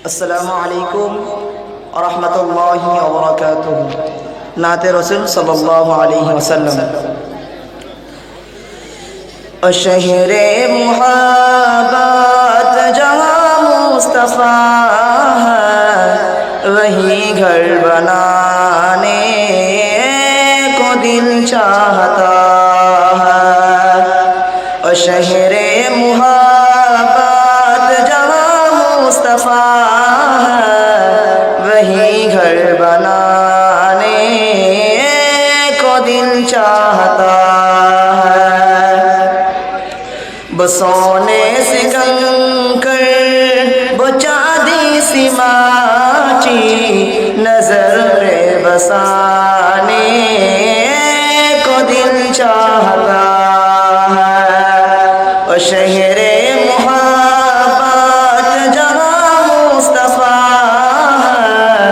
السلام علیکم ورحمۃ اللہ وبرکاتہ۔ نعت رسول صلی اللہ علیہ وسلم۔ شہر محبت جہاں مصطفیٰ ہے، وہی گھر بنانے کو دل چاہتا ہے۔ شہر محبت جہاں مصطفیٰ ہے، وہی گھر بنانے کو دل چاہتا ہے۔ بسونے سے کنکر بچادی سی ماٹی، نظر میں بسانے کو دل چاہتا ہے۔ اور شہر محبت جہاں مصطفیٰ ہے،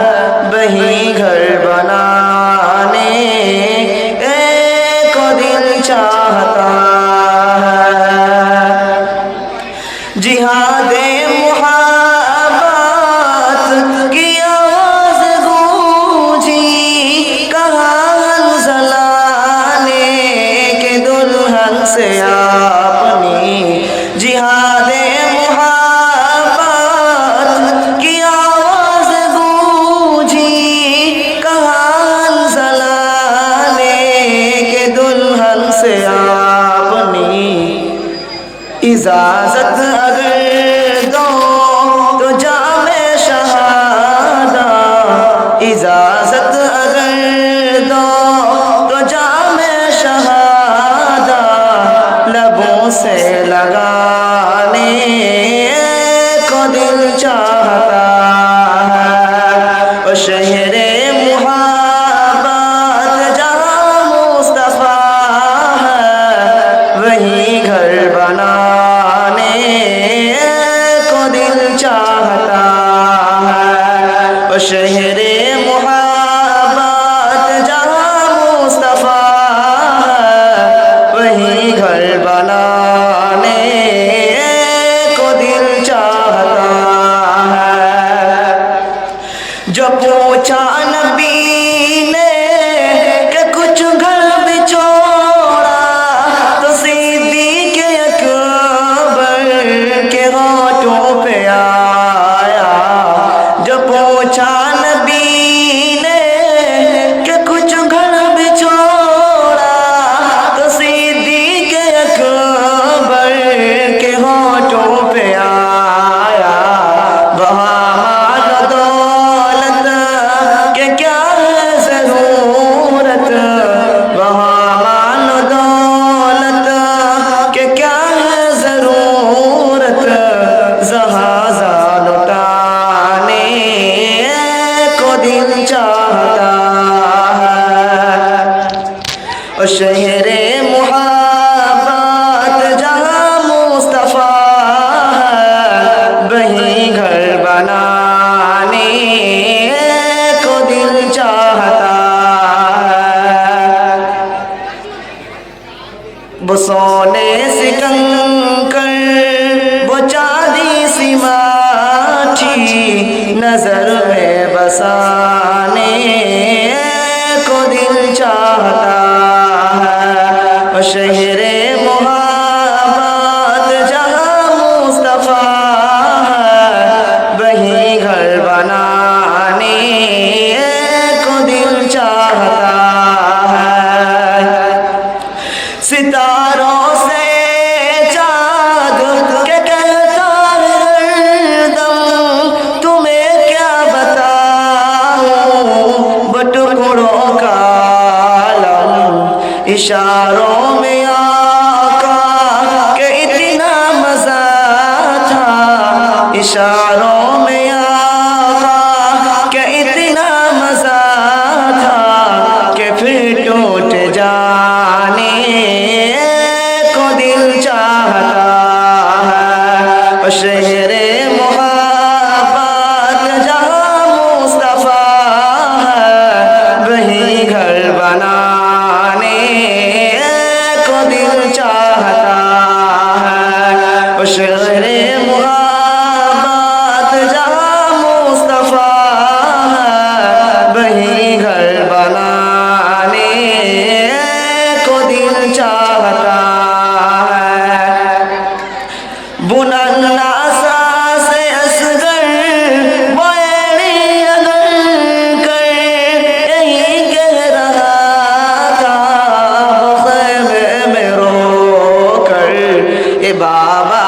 وہی گھر بنانے کو دل چاہتا ہے۔ جہاد محبت کی آواز گونجی، کہاں حنظلہ نے کہ دلہن سے اپنی۔ جہاد محبت کی آواز گونجی، کہاں حنظلہ نے کہ دلہن سے اپنی۔ اجازت اگر دو تو جام شہادہ، اجازت اگر دو تو جام شہادہ، لبوں سے لگانے کو دل چاہتا ہے۔ اور شہر محبت جہاں مصطفیٰ ہے، وہی گھر بنانے کو دل چاہتا ہے۔ اور شہر محبت جہاں مصطفیٰ ہے، وہی گھر بنانے کو دل چاہتا ہے۔ جو پوچھا نبی نے کہ کچھ گھر بچھوڑا، تو صدیق اکبر کے ہاتھوں پہ آیا۔ جو پوچھا نبی نے کہ کچھ گھر بچھوڑا، تو صدیق اکبر کے ہاتھوں پہ آیا۔ وہاں مال و دولت کہ کیا ہے ضرورت، وہاں مال و دولت کہ کیا ہے ضرورت، جہازہ لٹانے کو دل چاہتا ہے۔ اور شہر محبت جہاں مصطفیٰ ہے، وہی گھر بنانے کو دل چاہتا ہے۔ بسونے سے کنکر بچادی سی ماٹی، نظر میں بسانے کو دل چاہتا ہے۔ اور شہر محبت جہاں مصطفیٰ ہے، وہی گھر بنانے کو دل چاہتا ہے۔ ستاروں سے چاند کے کہتا ہے ہر دم، تمہیں کیا بتاؤں بٹکڑوں کا عالم۔ اشاروں میں آقا کہ اتنا مزہ تھا، اشاروں میں آقا کہ اتنا مزہ تھا، کہ پھر ٹوٹ جانے کو دل چاہتا ہے۔ اور شہر محبت جہاں مصطفیٰ ہے، وہی گھر بنانے کو دل چاہتا ہے۔ اور شہر محبت ان الناسا سے اصغر بویڑی اگر کر یہی کہہ رہا تھا خیمے میں رو کر اے بابا